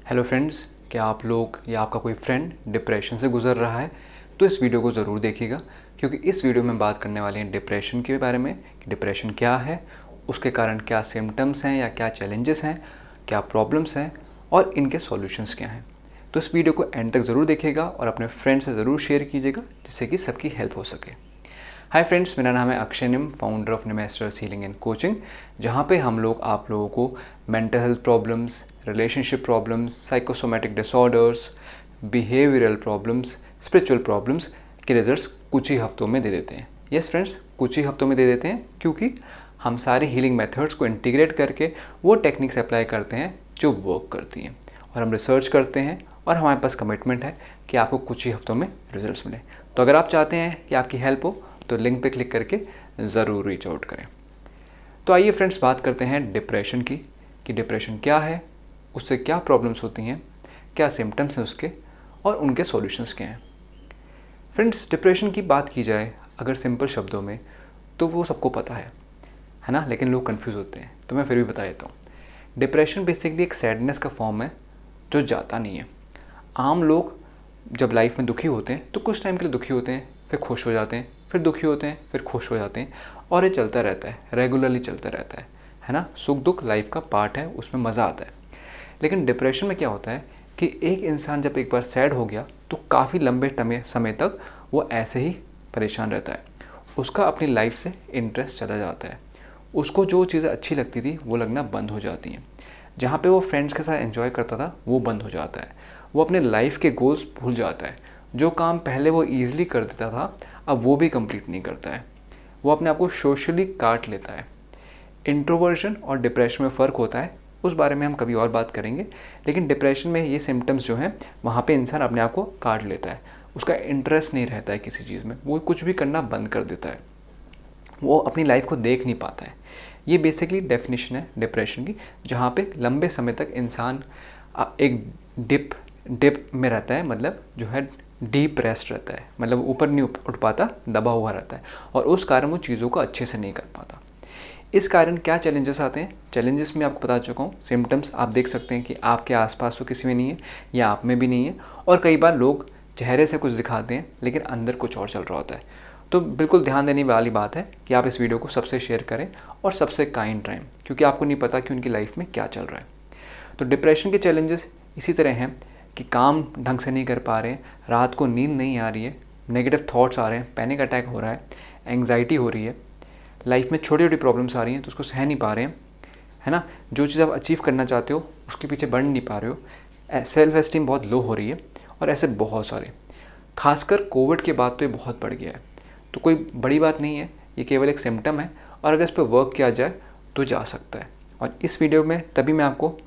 Hello friends, क्या आप लोग या आपका कोई फ्रेंड डिप्रेशन से गुजर रहा है? तो इस वीडियो को ज़रूर देखिएगा, क्योंकि इस वीडियो में बात करने वाले हैं डिप्रेशन के बारे में कि डिप्रेशन क्या है, उसके कारण क्या सिम्टम्स हैं या क्या चैलेंजेस हैं, क्या प्रॉब्लम्स हैं और इनके सॉल्यूशंस क्या हैं। तो इस वीडियो को एंड तक ज़रूर देखिएगा और अपने फ्रेंड से ज़रूर शेयर कीजिएगा, जिससे कि सबकी हेल्प हो सके। हाय फ्रेंड्स, मेरा नाम है Akshay Nim, founder of Nimesters healing and coaching, जहाँ पे हम लोग आप लोगों को mental health problems, relationship problems, psychosomatic disorders, behavioural problems, spiritual problems के रिजल्ट्स कुछ ही हफ्तों में दे देते हैं। यस फ्रेंड्स, कुछ ही हफ्तों में दे देते हैं, क्योंकि हम सारे हीलिंग मेथड्स को इंटीग्रेट करके वो टेक्निक्स अप्लाई करते हैं जो वर्क करती हैं, और हम रिसर्च करते हैं और हमारे पास कमिटमेंट है कि आपको कुछ ही हफ्तों में रिजल्ट्स मिले। तो अगर आप चाहते हैं कि आपकी हेल्प हो तो लिंक पे क्लिक करके ज़रूर रीच आउट करें। तो आइए फ्रेंड्स, बात करते हैं डिप्रेशन की, कि डिप्रेशन क्या है, उससे क्या प्रॉब्लम्स होती हैं, क्या सिम्टम्स हैं उसके और उनके सॉल्यूशंस क्या हैं। फ्रेंड्स, डिप्रेशन की बात की जाए अगर सिंपल शब्दों में, तो वो सबको पता है ना, लेकिन लोग कंफ्यूज होते हैं, तो मैं फिर भी बता देता हूँ। डिप्रेशन बेसिकली एक सैडनेस का फॉर्म है जो जाता नहीं है। आम लोग जब लाइफ में दुखी होते हैं तो कुछ टाइम के लिए दुखी होते हैं, फिर खुश हो जाते हैं, फिर दुखी होते हैं, फिर खुश हो जाते हैं, और ये चलता रहता है, रेगुलरली चलता रहता है ना। सुख दुख लाइफ का पार्ट है, उसमें मज़ा आता है। लेकिन डिप्रेशन में क्या होता है कि एक इंसान जब एक बार सैड हो गया तो काफ़ी लंबे समय तक वो ऐसे ही परेशान रहता है। उसका अपनी लाइफ से इंटरेस्ट चला जाता है, उसको जो चीज़ें अच्छी लगती थी वो लगना बंद हो जाती हैं। जहाँ पे वो फ्रेंड्स के साथ एंजॉय करता था वो बंद हो जाता है। वो अपने लाइफ के गोल्स भूल जाता है। जो काम पहले वो ईजिली कर देता था अब वो भी कंप्लीट नहीं करता है। वो अपने आप को सोशली काट लेता है। इंट्रोवर्जन और डिप्रेशन में फ़र्क होता है, उस बारे में हम कभी और बात करेंगे। लेकिन डिप्रेशन में ये सिम्टम्स जो हैं, वहाँ पे इंसान अपने आप को काट लेता है। उसका इंटरेस्ट नहीं रहता है किसी चीज़ में, वो कुछ भी करना बंद कर देता है, वो अपनी लाइफ को देख नहीं पाता है। ये बेसिकली डेफिनेशन है डिप्रेशन की, जहाँ पे लंबे समय तक इंसान एक डिप में रहता है, मतलब जो है डीप रेस्ट रहता है, मतलब ऊपर नहीं उठ पाता, दबा हुआ रहता है, और उस कारण वो चीज़ों को अच्छे से नहीं कर पाता। इस कारण क्या चैलेंजेस आते हैं? चैलेंजेस में आपको बता चुका हूँ। सिम्टम्स आप देख सकते हैं कि आपके आसपास तो किसी में नहीं है या आप में भी नहीं है, और कई बार लोग चेहरे से कुछ दिखाते हैं लेकिन अंदर कुछ और चल रहा होता है। तो बिल्कुल ध्यान देने वाली बात है कि आप इस वीडियो को सबसे शेयर करें और सबसे काइंड रहें, क्योंकि आपको नहीं पता कि उनकी लाइफ में क्या चल रहा है। तो डिप्रेशन के चैलेंजेस इसी तरह हैं कि काम ढंग से नहीं कर पा रहे हैं, रात को नींद नहीं आ रही है, नेगेटिव थॉट्स आ रहे हैं, पैनिक अटैक हो रहा है, एंग्जाइटी हो रही है, लाइफ में छोटी छोटी प्रॉब्लम्स आ रही हैं तो उसको सह नहीं पा रहे हैं, है ना। जो चीज़ आप अचीव करना चाहते हो उसके पीछे बढ़ नहीं पा रहे हो, सेल्फ एस्टीम बहुत लो हो रही है, और ऐसे बहुत सारे। खासकर कोविड के बाद तो ये बहुत बढ़ गया है। तो कोई बड़ी बात नहीं है, ये केवल एक सिम्टम है, और अगर इस पर वर्क किया जाए तो जा सकता है। और इस वीडियो में तभी मैं आपको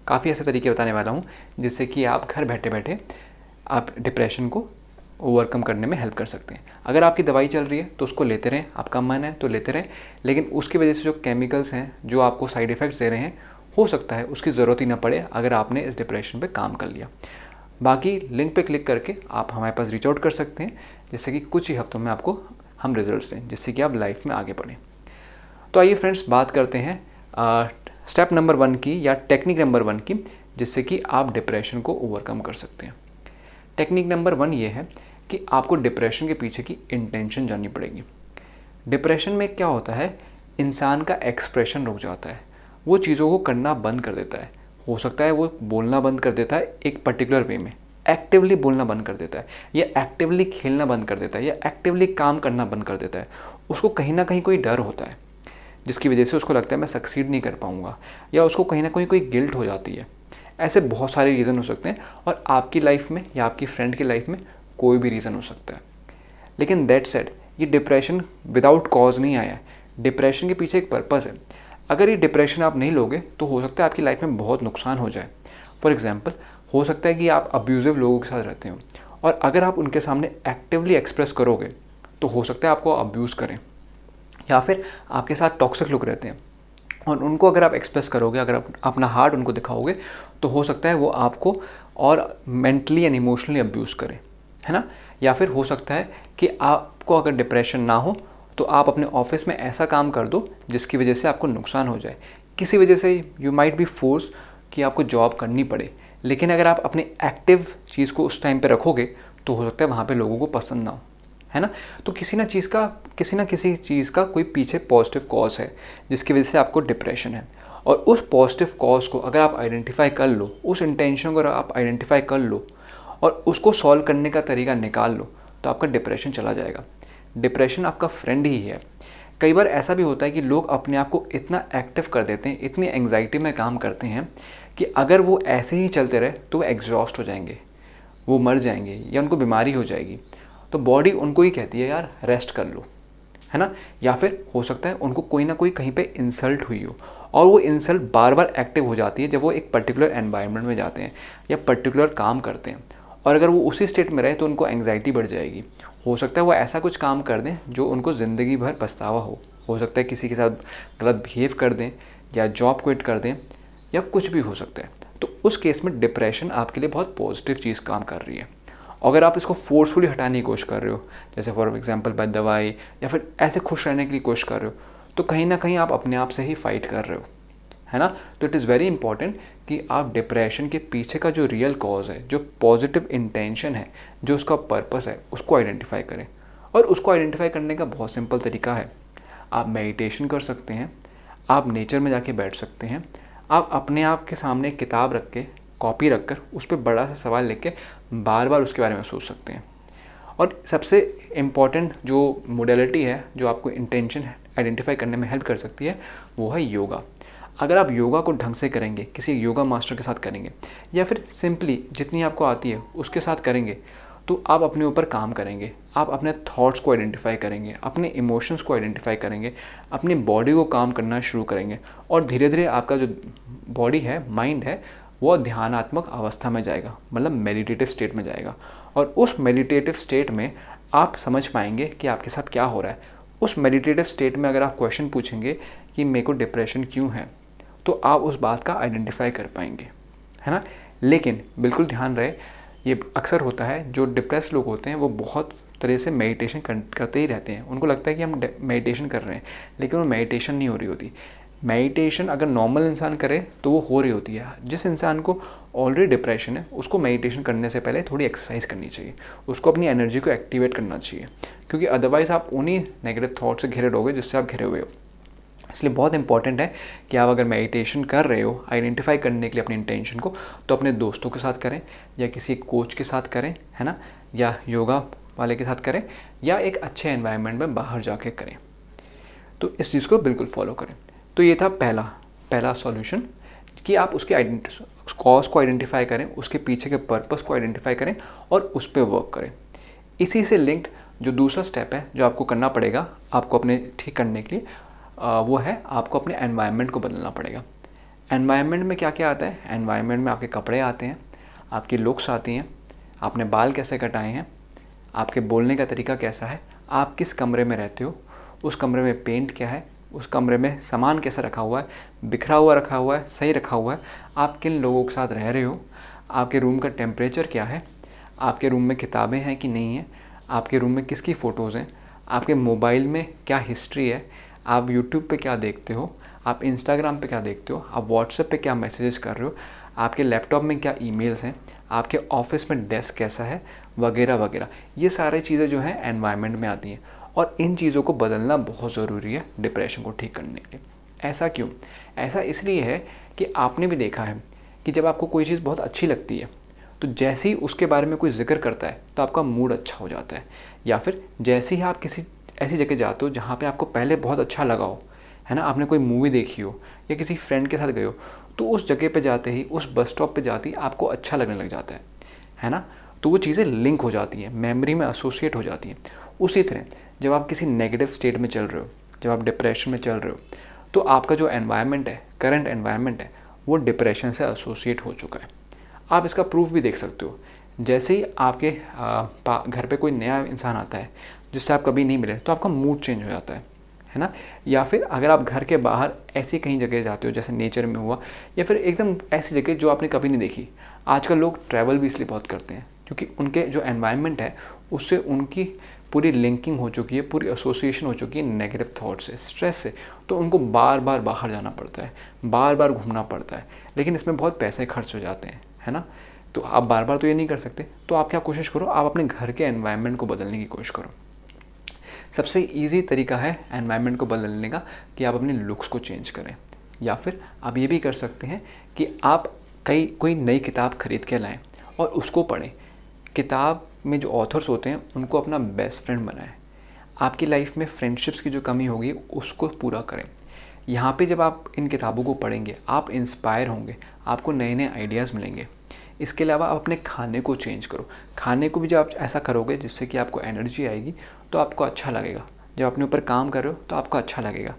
काफ़ी ऐसे तरीके बताने वाला हूँ जिससे कि आप घर बैठे बैठे आप डिप्रेशन को ओवरकम करने में हेल्प कर सकते हैं। अगर आपकी दवाई चल रही है तो उसको लेते रहें, आपका मन है तो लेते रहें, लेकिन उसकी वजह से जो केमिकल्स हैं जो आपको साइड इफ़ेक्ट्स दे रहे हैं, हो सकता है उसकी ज़रूरत ही ना पड़े अगर आपने इस डिप्रेशन पे काम कर लिया। बाकी लिंक पे क्लिक करके आप हमारे पास रीच आउट कर सकते हैं, जिससे कि कुछ ही हफ्तों में आपको हम रिजल्ट्स दें, जिससे कि आप लाइफ में आगे बढ़ें। तो आइए फ्रेंड्स, बात करते हैं स्टेप नंबर 1 की, या टेक्निक नंबर 1 की, जिससे कि आप डिप्रेशन को ओवरकम कर सकते हैं। टेक्निक नंबर 1 ये है कि आपको डिप्रेशन के पीछे की इंटेंशन जाननी पड़ेगी। डिप्रेशन में क्या होता है, इंसान का एक्सप्रेशन रुक जाता है, वो चीज़ों को करना बंद कर देता है। हो सकता है वो बोलना बंद कर देता है एक पर्टिकुलर वे में, एक्टिवली बोलना बंद कर देता है, या एक्टिवली खेलना बंद कर देता है, या एक्टिवली काम करना बंद कर देता है। उसको कहीं ना कहीं कोई डर होता है जिसकी वजह से उसको लगता है मैं सक्सीड नहीं कर पाऊँगा, या उसको कहीं ना कहीं कोई गिल्ट हो जाती है। ऐसे बहुत सारे रीज़न हो सकते हैं, और आपकी लाइफ में या आपकी फ्रेंड की लाइफ में कोई भी रीज़न हो सकता है। लेकिन दैट सेड, ये डिप्रेशन विदाउट कॉज नहीं आया है। डिप्रेशन के पीछे एक पर्पज़ है। अगर ये डिप्रेशन आप नहीं लोगे तो हो सकता है आपकी लाइफ में बहुत नुकसान हो जाए। फॉर एग्जाम्पल, हो सकता है कि आप अब्यूज़िव लोगों के साथ रहते हो, और अगर आप उनके सामने एक्टिवली एक्सप्रेस करोगे तो हो सकता है आपको अब्यूज़ करें, या फिर आपके साथ टॉक्सिक लोग रहते हैं और उनको अगर आप एक्सप्रेस करोगे, अगर आप अपना हार्ट उनको दिखाओगे, तो हो सकता है वो आपको और मेंटली एंड इमोशनली अब्यूज़ करें, है ना। या फिर हो सकता है कि आपको अगर डिप्रेशन ना हो तो आप अपने ऑफिस में ऐसा काम कर दो जिसकी वजह से आपको नुकसान हो जाए। किसी वजह से यू माइट बी फोर्स कि आपको जॉब करनी पड़े, लेकिन अगर आप अपने एक्टिव चीज़ को उस टाइम पे रखोगे तो हो सकता है वहाँ पे लोगों को पसंद ना हो, है ना। तो किसी ना किसी चीज़ का कोई पीछे पॉजिटिव कॉज है जिसकी वजह से आपको डिप्रेशन है, और उस पॉजिटिव कॉज को अगर आप आइडेंटिफाई कर लो, उस इंटेंशन को अगर आप आइडेंटिफाई कर लो और उसको सॉल्व करने का तरीका निकाल लो, तो आपका डिप्रेशन चला जाएगा। डिप्रेशन आपका फ्रेंड ही है। कई बार ऐसा भी होता है कि लोग अपने आप को इतना एक्टिव कर देते हैं, इतनी एंग्जाइटी में काम करते हैं कि अगर वो ऐसे ही चलते रहे तो वो एग्जॉस्ट हो जाएंगे, वो मर जाएंगे या उनको बीमारी हो जाएगी। तो बॉडी उनको ही कहती है यार रेस्ट कर लो, है ना। या फिर हो सकता है उनको कोई ना कोई कहीं पे इंसल्ट हुई हो, और वो इंसल्ट बार बार एक्टिव हो जाती है जब वो एक पर्टिकुलर एनवायरनमेंट में जाते हैं या पर्टिकुलर काम करते हैं, और अगर वो उसी स्टेट में रहे तो उनको एंग्जाइटी बढ़ जाएगी। हो सकता है वो ऐसा कुछ काम कर दें जो उनको ज़िंदगी भर पछतावा हो सकता है किसी के साथ गलत बिहेव कर दें या जॉब क्विट कर दें या कुछ भी हो सकता है। तो उस केस में डिप्रेशन आपके लिए बहुत पॉजिटिव चीज़ काम कर रही है। अगर आप इसको फोर्सफुली हटाने की कोशिश कर रहे हो, जैसे फॉर एग्जांपल बाय दवाई, या फिर ऐसे खुश रहने की कोशिश कर रहे हो, तो कहीं ना कहीं आप अपने आप से ही फाइट कर रहे हो, है ना। तो इट इज़ वेरी इंपॉर्टेंट कि आप डिप्रेशन के पीछे का जो रियल कॉज है, जो पॉजिटिव इंटेंशन है, जो उसका पर्पस है, उसको आइडेंटिफाई करें। और उसको आइडेंटिफाई करने का बहुत सिंपल तरीका है। आप मेडिटेशन कर सकते हैं, आप नेचर में जाके बैठ सकते हैं, आप अपने आप के सामने एक किताब रख के, कॉपी रख कर उस पर बड़ा सा सवाल लिख के बार बार उसके बारे में सोच सकते हैं। और सबसे इम्पॉर्टेंट जो मोडेलिटी है जो आपको इंटेंशन आइडेंटिफाई करने में हेल्प कर सकती है, वो है योगा। अगर आप योगा को ढंग से करेंगे, किसी योगा मास्टर के साथ करेंगे, या फिर सिंपली जितनी आपको आती है उसके साथ करेंगे, तो आप अपने ऊपर काम करेंगे, आप अपने थॉट्स को आइडेंटिफाई करेंगे, अपने इमोशंस को आइडेंटिफाई करेंगे, अपनी बॉडी को काम करना शुरू करेंगे, और धीरे धीरे आपका जो बॉडी है, माइंड है, वो ध्यानात्मक अवस्था में जाएगा, मतलब मेडिटेटिव स्टेट में जाएगा। और उस मेडिटेटिव स्टेट में आप समझ पाएंगे कि आपके साथ क्या हो रहा है। उस मेडिटेटिव स्टेट में अगर आप क्वेश्चन पूछेंगे कि मेरे को डिप्रेशन क्यों है, तो आप उस बात का आइडेंटिफाई कर पाएंगे, है ना। लेकिन बिल्कुल ध्यान रहे, ये अक्सर होता है जो डिप्रेस लोग होते हैं वो बहुत तरह से मेडिटेशन करते ही रहते हैं। उनको लगता है कि हम मेडिटेशन कर रहे हैं, लेकिन वो मेडिटेशन नहीं हो रही होती। मेडिटेशन अगर नॉर्मल इंसान करे तो वो हो रही होती है। जिस इंसान को ऑलरेडी डिप्रेशन है उसको मेडिटेशन करने से पहले थोड़ी एक्सरसाइज करनी चाहिए, उसको अपनी एनर्जी को एक्टिवेट करना चाहिए, क्योंकि अदरवाइज़ आप उन्हीं नेगेटिव थॉट से घिरे रहोगे जिससे आप घिरे हुए हो। इसलिए बहुत इंपॉर्टेंट है कि आप अगर मेडिटेशन कर रहे हो आइडेंटिफाई करने के लिए अपनी इंटेंशन को, तो अपने दोस्तों के साथ करें या किसी कोच के साथ करें, है ना, या योगा वाले के साथ करें, या एक अच्छे एनवायरनमेंट में बाहर जाके करें। तो इस चीज़ को बिल्कुल फॉलो करें। तो ये था पहला सॉल्यूशन कि आप उसके कॉज को आइडेंटिफाई करें, उसके पीछे के पर्पस को आइडेंटिफाई करें और उस पर वर्क करें। इसी से लिंक्ड जो दूसरा स्टेप है जो आपको करना पड़ेगा आपको अपने ठीक करने के लिए, वो है आपको अपने एनवायरनमेंट को बदलना पड़ेगा। एनवायरनमेंट में क्या क्या आता है? एनवायरनमेंट में आपके कपड़े आते हैं, आपकी लुक्स आती हैं, आपने बाल कैसे कटाए हैं, आपके बोलने का तरीका कैसा है, आप किस कमरे में रहते हो, उस कमरे में पेंट क्या है, उस कमरे में सामान कैसा रखा हुआ है, बिखरा हुआ रखा हुआ है, सही रखा हुआ है, आप किन लोगों के साथ रह रहे हो, आपके रूम का टेम्परेचर क्या है, आपके रूम में किताबें हैं कि नहीं हैं, आपके रूम में किसकी फ़ोटोज़ हैं, आपके मोबाइल में क्या हिस्ट्री है, आप यूट्यूब पे क्या देखते हो, आप इंस्टाग्राम पे क्या देखते हो, आप व्हाट्सएप पे क्या मैसेजेस कर रहे हो, आपके लैपटॉप में क्या ईमेल्स हैं, आपके ऑफिस में डेस्क कैसा है, वगैरह वगैरह। ये सारी चीज़ें जो हैं एनवायरनमेंट में आती हैं, और इन चीज़ों को बदलना बहुत ज़रूरी है डिप्रेशन को ठीक करने के लिए। ऐसा क्यों? ऐसा इसलिए है कि आपने भी देखा है कि जब आपको कोई चीज़ बहुत अच्छी लगती है तो जैसे ही उसके बारे में कोई जिक्र करता है तो आपका मूड अच्छा हो जाता है, या फिर जैसे ही आप किसी ऐसी जगह जाते हो जहाँ पे आपको पहले बहुत अच्छा लगा हो, है ना, आपने कोई मूवी देखी हो या किसी फ्रेंड के साथ गए हो, तो उस जगह पे जाते ही, उस बस स्टॉप पे जाते ही आपको अच्छा लगने लग जाता है ना। तो वो चीज़ें लिंक हो जाती हैं, मेमोरी में एसोसिएट हो जाती हैं। उसी तरह जब आप किसी नेगेटिव स्टेट में चल रहे हो, जब आप डिप्रेशन में चल रहे हो, तो आपका जो एनवायरनमेंट है, करंट एनवायरनमेंट है, वो डिप्रेशन से एसोसिएट हो चुका है। आप इसका प्रूफ भी देख सकते हो। जैसे ही आपके घर पे कोई नया इंसान आता है जिससे आप कभी नहीं मिले, तो आपका मूड चेंज हो जाता है ना। या फिर अगर आप घर के बाहर ऐसी कहीं जगह जाते हो, जैसे नेचर में हुआ, या फिर एकदम ऐसी जगह जो आपने कभी नहीं देखी। आजकल लोग ट्रैवल भी इसलिए बहुत करते हैं क्योंकि उनके जो एनवायरनमेंट है उससे उनकी पूरी लिंकिंग हो चुकी है, पूरी एसोसिएशन हो चुकी है नेगेटिव थॉट से, स्ट्रेस से। तो उनको बार बार बाहर जाना पड़ता है, बार बार घूमना पड़ता है, लेकिन इसमें बहुत पैसे खर्च हो जाते हैं, है ना। तो आप बार बार तो ये नहीं कर सकते, तो आप क्या कोशिश करो, आप अपने घर के एनवायरनमेंट को बदलने की कोशिश करो। सबसे ईजी तरीका है एनवायरनमेंट को बदलने का कि आप अपने लुक्स को चेंज करें, या फिर आप ये भी कर सकते हैं कि आप कोई नई किताब खरीद के लाएं और उसको पढ़ें। किताब में जो ऑथर्स होते हैं उनको अपना बेस्ट फ्रेंड बनाएं। आपकी लाइफ में फ्रेंडशिप्स की जो कमी होगी उसको पूरा करें। यहाँ पे जब आप इन किताबों को पढ़ेंगे आप इंस्पायर होंगे, आपको नए नए आइडियाज़ मिलेंगे। इसके अलावा आप अपने खाने को चेंज करो। खाने को भी जब आप ऐसा करोगे जिससे कि आपको एनर्जी आएगी तो आपको अच्छा लगेगा। जब अपने ऊपर काम कर रहे हो तो आपको अच्छा लगेगा।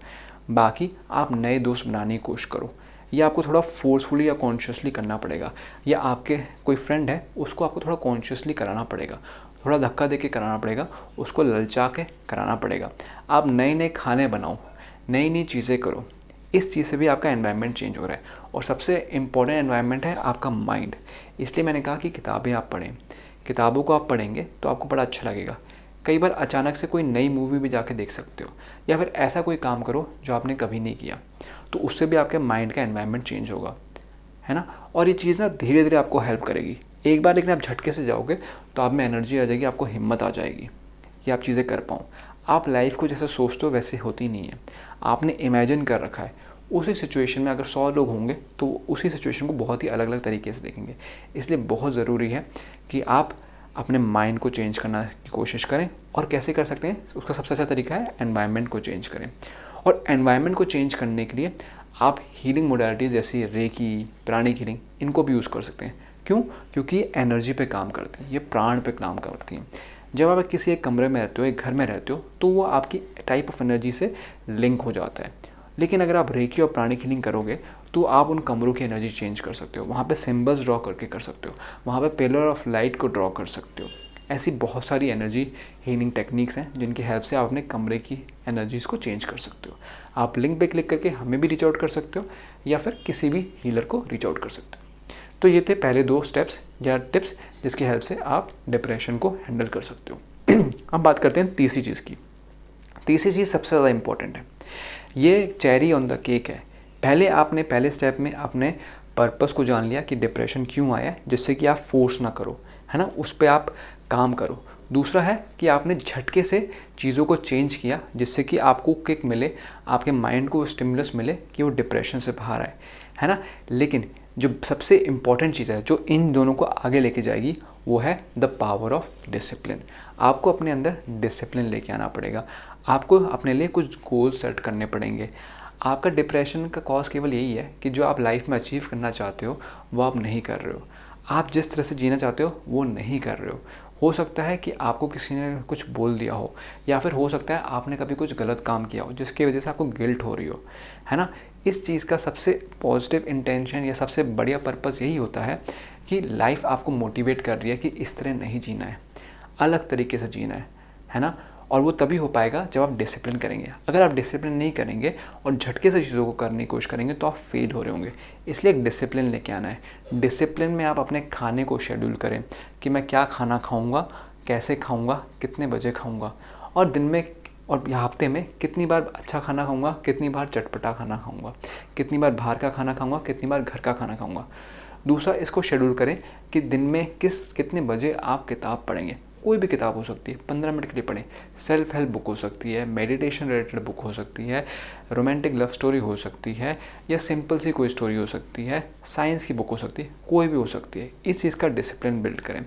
बाकी आप नए दोस्त बनाने की कोशिश करो। ये आपको थोड़ा फोर्सफुली या कॉन्शियसली करना पड़ेगा, या आपके कोई फ्रेंड है उसको आपको थोड़ा कॉन्शियसली कराना पड़ेगा, थोड़ा धक्का दे के कराना पड़ेगा, उसको ललचा के कराना पड़ेगा। आप नए नए खाने बनाओ, नई नई चीज़ें करो। इस चीज़ से भी आपका एनवायरनमेंट चेंज हो रहा है। और सबसे इम्पॉर्टेंट एनवायरनमेंट है आपका माइंड। इसलिए मैंने कहा कि किताबें आप पढ़ें। किताबों को आप पढ़ेंगे तो आपको बड़ा अच्छा लगेगा। कई बार अचानक से कोई नई मूवी भी जाके देख सकते हो, या फिर ऐसा कोई काम करो जो आपने कभी नहीं किया, तो उससे भी आपके माइंड का एनवायरनमेंट चेंज होगा, है ना। और ये चीज़ ना धीरे धीरे आपको हेल्प करेगी। एक बार लेकिन आप झटके से जाओगे तो आप में एनर्जी आ जाएगी, आपको हिम्मत आ जाएगी कि आप चीज़ें कर पाऊँ। आप लाइफ को जैसे सोचते हो वैसे होती नहीं है, आपने इमेजिन कर रखा है। उसी सिचुएशन में अगर 100 लोग होंगे तो उसी सिचुएशन को बहुत ही अलग अलग तरीके से देखेंगे। इसलिए बहुत ज़रूरी है कि आप अपने माइंड को चेंज करना की कोशिश करें। और कैसे कर सकते हैं, उसका सबसे अच्छा तरीका है एनवायरनमेंट को चेंज करें। और एनवायरनमेंट को चेंज करने के लिए आप हीलिंग मोडालिटीज़ जैसी रेकी, प्राणिक हीलिंग, इनको भी यूज़ कर सकते हैं। क्यों? क्योंकि ये एनर्जी पे काम करती हैं, ये प्राण पे काम करती हैं। जब आप किसी एक कमरे में रहते हो, एक घर में रहते हो, तो वो आपकी टाइप ऑफ एनर्जी से लिंक हो जाता है। लेकिन अगर आप रेकी और प्राणिक हीलिंग करोगे तो आप उन कमरों की एनर्जी चेंज कर सकते हो, वहाँ पे सिंबल्स ड्रॉ करके कर सकते हो, वहाँ पे पिलर ऑफ लाइट को ड्रॉ कर सकते हो। ऐसी बहुत सारी एनर्जी हीलिंग टेक्निक्स हैं जिनकी हेल्प से आप अपने कमरे की एनर्जीज़ को चेंज कर सकते हो। आप लिंक पे क्लिक करके हमें भी रीच आउट कर सकते हो, या फिर किसी भी हीलर को रीच आउट कर सकते हो। तो ये थे पहले 2 स्टेप्स या टिप्स जिसकी हेल्प से आप डिप्रेशन को हैंडल कर सकते हो। अब बात करते हैं तीसरी चीज़ की। तीसरी चीज़ सबसे ज़्यादा इंपॉर्टेंट है, ये चेरी ऑन द केक है। पहले स्टेप में आपने पर्पस को जान लिया कि डिप्रेशन क्यों आया है, जिससे कि आप फोर्स ना करो, है ना, उस पर आप काम करो। दूसरा है कि आपने झटके से चीज़ों को चेंज किया जिससे कि आपको किक मिले, आपके माइंड को स्टिमुलस मिले कि वो डिप्रेशन से बाहर आए, है ना। लेकिन जो सबसे इम्पॉर्टेंट चीज़ है जो इन दोनों को आगे लेके जाएगी वो है द पावर ऑफ डिसिप्लिन। आपको अपने अंदर डिसिप्लिन लेके आना पड़ेगा। आपको अपने लिए कुछ गोल सेट करने पड़ेंगे। आपका डिप्रेशन का कॉज केवल यही है कि जो आप लाइफ में अचीव करना चाहते हो वो आप नहीं कर रहे हो। आप जिस तरह से जीना चाहते हो वो नहीं कर रहे हो सकता है कि आपको किसी ने कुछ बोल दिया हो, या फिर हो सकता है आपने कभी कुछ गलत काम किया हो जिसकी वजह से आपको गिल्ट हो रही हो, है ना। इस चीज़ का सबसे पॉजिटिव इंटेंशन या सबसे बढ़िया पर्पस यही होता है कि लाइफ आपको मोटिवेट कर रही है कि इस तरह नहीं जीना है, अलग तरीके से जीना है ना। और वो तभी हो पाएगा जब आप डिसिप्लिन करेंगे। अगर आप डिसिप्लिन नहीं करेंगे और झटके से चीज़ों को करने की कोशिश करेंगे तो आप फेल हो रहे होंगे। इसलिए एक डिसिप्लिन लेके आना है। डिसिप्लिन में आप अपने खाने को शेड्यूल करें कि मैं क्या खाना खाऊंगा, कैसे खाऊंगा, कितने बजे खाऊंगा, और दिन में और हफ्ते में कितनी बार अच्छा खाना खाऊंगा, कितनी बार चटपटा खाना खाऊंगा, कितनी बार बाहर का खाना खाऊंगा, कितनी बार घर का खाना खाऊंगा। दूसरा, इसको शेड्यूल करें कि दिन में कितने बजे आप किताब पढ़ेंगे। कोई भी किताब हो सकती है, 15 मिनट के लिए पढ़ें। सेल्फ हेल्प बुक हो सकती है, मेडिटेशन रिलेटेड बुक हो सकती है, रोमांटिक लव स्टोरी हो सकती है, या सिंपल सी कोई स्टोरी हो सकती है, साइंस की बुक हो सकती है, कोई भी हो सकती है। इस चीज़ का डिसिप्लिन बिल्ड करें।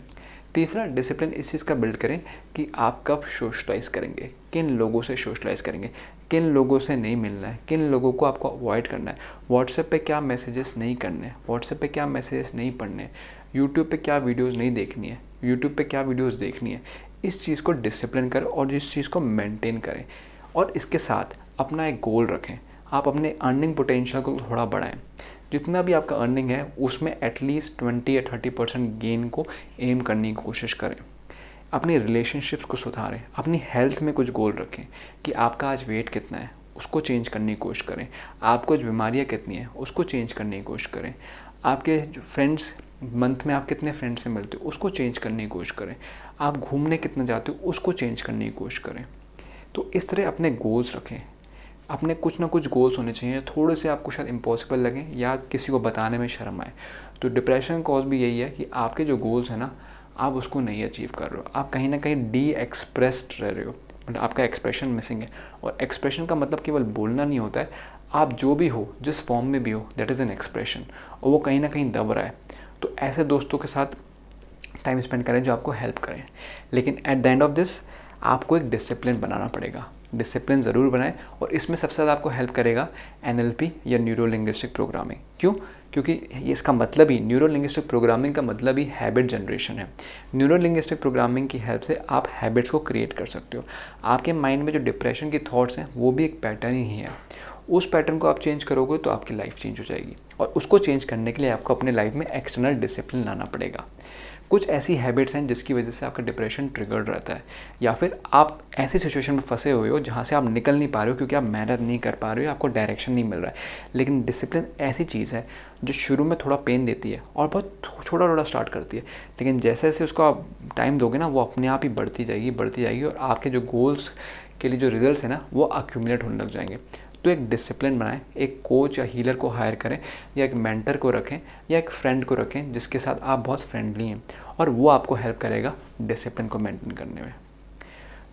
तीसरा, डिसिप्लिन इस चीज़ का बिल्ड करें कि आप कब सोशलाइज करेंगे, किन लोगों से सोशलाइज करेंगे, किन लोगों से नहीं मिलना है, किन लोगों को आपको अवॉइड करना है, व्हाट्सएप पे क्या मैसेजेस नहीं करने, व्हाट्सएप पे क्या मैसेजेस नहीं पढ़ने, यूट्यूब पे क्या वीडियोस नहीं देखनी है, यूट्यूब पे क्या वीडियोस देखनी है। इस चीज़ को डिसिप्लिन करें और इस चीज़ को मेंटेन करें। और इसके साथ अपना एक गोल रखें। आप अपने अर्निंग पोटेंशियल को थोड़ा बढ़ाएं। जितना भी आपका अर्निंग है उसमें एटलीस्ट 20 या 30% गेन को एम करने की कोशिश करें। अपनी रिलेशनशिप्स को सुधारें। अपनी हेल्थ में कुछ गोल रखें कि आपका आज वेट कितना है, उसको चेंज करने की कोशिश करें। आपको जो बीमारियाँ कितनी हैं उसको चेंज करने की कोशिश करें। आपके जो फ्रेंड्स, मंथ में आप कितने फ्रेंड से मिलते हो उसको चेंज करने की कोशिश करें। आप घूमने कितना जाते हो उसको चेंज करने की कोशिश करें। तो इस तरह अपने गोल्स रखें। अपने कुछ ना कुछ गोल्स होने चाहिए, थोड़े से आपको शायद इम्पॉसिबल लगें या किसी को बताने में शर्म आए। तो डिप्रेशन का कॉज भी यही है कि आपके जो गोल्स हैं ना, आप उसको नहीं अचीव कर रहे हो, आप कहीं ना कहीं डी एक्सप्रेस्ड रह रहे हो, मतलब आपका एक्सप्रेशन मिसिंग है। और एक्सप्रेशन का मतलब केवल बोलना नहीं होता है, आप जो भी हो, जिस फॉर्म में भी हो, दैट इज़ एन एक्सप्रेशन, और वो कहीं ना कहीं दब रहा है। तो ऐसे दोस्तों के साथ टाइम स्पेंड करें जो आपको हेल्प करें। लेकिन at the end of this आपको एक डिसिप्लिन बनाना पड़ेगा, डिसिप्लिन ज़रूर बनाएं। और इसमें सबसे ज़्यादा आपको हेल्प करेगा NLP या न्यूरो लिंग्विस्टिक प्रोग्रामिंग। क्यों? क्योंकि ये इसका मतलब ही, न्यूरो लिंग्विस्टिक प्रोग्रामिंग का मतलब ही हैबिट जनरेशन है। न्यूरो लिंग्विस्टिक प्रोग्रामिंग की हेल्प से आप हैबिट्स को क्रिएट कर सकते हो। आपके माइंड में जो डिप्रेशन की थॉट्स हैं वो भी एक पैटर्न ही है। उस पैटर्न को आप चेंज करोगे तो आपकी लाइफ चेंज हो जाएगी। और उसको चेंज करने के लिए आपको अपने लाइफ में एक्सटर्नल डिसिप्लिन लाना पड़ेगा। कुछ ऐसी हैबिट्स हैं जिसकी वजह से आपका डिप्रेशन ट्रिगर्ड रहता है, या फिर आप ऐसी सिचुएशन में फंसे हुए हो जहाँ से आप निकल नहीं पा रहे हो क्योंकि आप मेहनत नहीं कर पा रहे हो, आपको डायरेक्शन नहीं मिल रहा है। लेकिन डिसिप्लिन ऐसी चीज़ है जो शुरू में थोड़ा पेन देती है और बहुत छोटा छोटा स्टार्ट करती है, लेकिन जैसे जैसे उसको आप टाइम दोगे ना, वो अपने आप ही बढ़ती जाएगी और आपके जो गोल्स के लिए जो रिजल्ट्स हैं ना, वो अक्यूमुलेट होने लग जाएंगे। तो एक डिसिप्लिन बनाएं, एक कोच या हीलर को हायर करें, या एक मेंटर को रखें, या एक फ्रेंड को रखें जिसके साथ आप बहुत फ्रेंडली हैं, और वो आपको हेल्प करेगा डिसिप्लिन को मेंटेन करने में।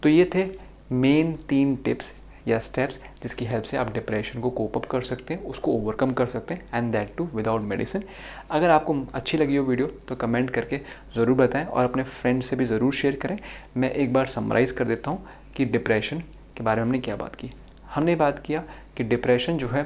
तो ये थे मेन 3 टिप्स या स्टेप्स जिसकी हेल्प से आप डिप्रेशन को कोप अप कर सकते हैं, उसको ओवरकम कर सकते हैं, and that too without medicine. अगर आपको अच्छी लगी हो वीडियो तो कमेंट करके ज़रूर बताएं और अपने फ्रेंड से भी ज़रूर शेयर करें। मैं एक बार समराइज़ कर देता हूँ कि डिप्रेशन के बारे में हमने क्या बात की। हमने बात किया कि डिप्रेशन जो है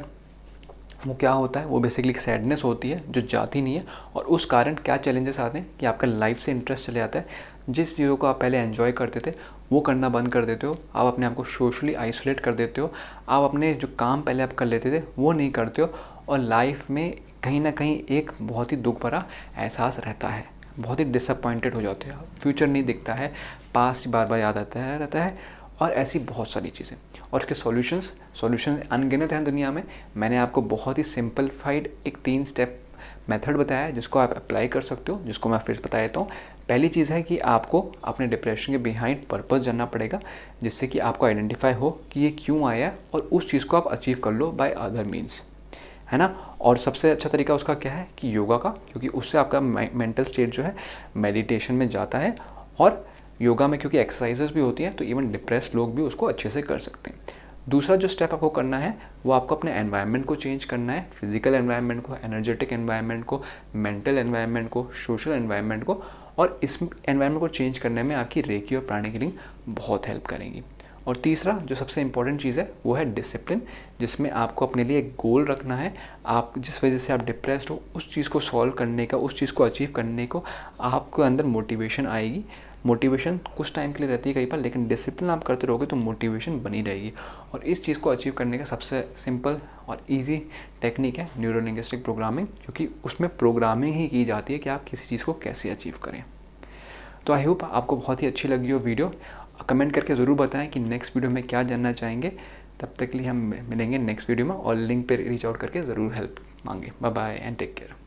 वो क्या होता है, वो बेसिकली एक सैडनेस होती है जो जाती नहीं है, और उस कारण क्या चैलेंजेस आते हैं कि आपका लाइफ से इंटरेस्ट चले जाता है। जिस चीज़ों को आप पहले एंजॉय करते थे वो करना बंद कर देते हो, आप अपने आप को सोशली आइसोलेट कर देते हो, आप अपने जो काम पहले आप कर लेते थे वो नहीं करते हो, और लाइफ में कहीं ना कहीं एक बहुत ही दुख भरा एहसास रहता है, बहुत ही डिसअपॉइंटेड हो जाते हो, फ्यूचर नहीं दिखता है, पास्ट बार बार याद आता रहता है, और ऐसी बहुत सारी चीज़ें। और इसके सॉल्यूशंस अनगिनत हैं दुनिया में। मैंने आपको बहुत ही सिंपलीफाइड एक 3 स्टेप मेथड बताया है जिसको आप अप्लाई कर सकते हो, जिसको मैं फिर बता देता हूँ। पहली चीज़ है कि आपको अपने डिप्रेशन के बिहाइंड पर्पस जानना पड़ेगा, जिससे कि आपको आइडेंटिफाई हो कि ये क्यों आया है, और उस चीज़ को आप अचीव कर लो बाय अदर मीन्स, है ना। और सबसे अच्छा तरीका उसका क्या है कि योगा का, क्योंकि उससे आपका मेंटल स्टेट जो है मेडिटेशन में जाता है, और योगा में क्योंकि एक्सरसाइजेस भी होती हैं तो इवन डिप्रेस्ड लोग भी उसको अच्छे से कर सकते हैं। दूसरा जो स्टेप आपको करना है वो आपको अपने एनवायरनमेंट को चेंज करना है, फिजिकल एनवायरनमेंट को, एनर्जेटिक एनवायरनमेंट को, मेंटल एनवायरनमेंट को, सोशल एनवायरनमेंट को। और इस एनवायरनमेंट को चेंज करने में आपकी रेकी और प्राणिक हीलिंग बहुत हेल्प करेंगी। और तीसरा जो सबसे इंपॉर्टेंट चीज़ है वो है डिसिप्लिन, जिसमें आपको अपने लिए एक गोल रखना है। आप जिस वजह से आप डिप्रेस्ड हो उस चीज़ को सॉल्व करने का, उस चीज़ को अचीव करने को आपके अंदर मोटिवेशन आएगी। मोटिवेशन कुछ टाइम के लिए रहती है कई बार, लेकिन डिसिप्लिन आप करते रहोगे तो मोटिवेशन बनी रहेगी। और इस चीज़ को अचीव करने का सबसे सिंपल और ईजी टेक्निक है न्यूरो लिंग्विस्टिक प्रोग्रामिंग, क्योंकि उसमें प्रोग्रामिंग ही की जाती है कि आप किसी चीज़ को कैसे अचीव करें। तो आई होप आपको बहुत ही अच्छी लगी हो वीडियो। कमेंट करके ज़रूर बताएं कि नेक्स्ट वीडियो में क्या जानना चाहेंगे। तब तक के लिए हम मिलेंगे नेक्स्ट वीडियो में, और लिंक पे रीच आउट करके ज़रूर हेल्प मांगे। Bye bye and take care.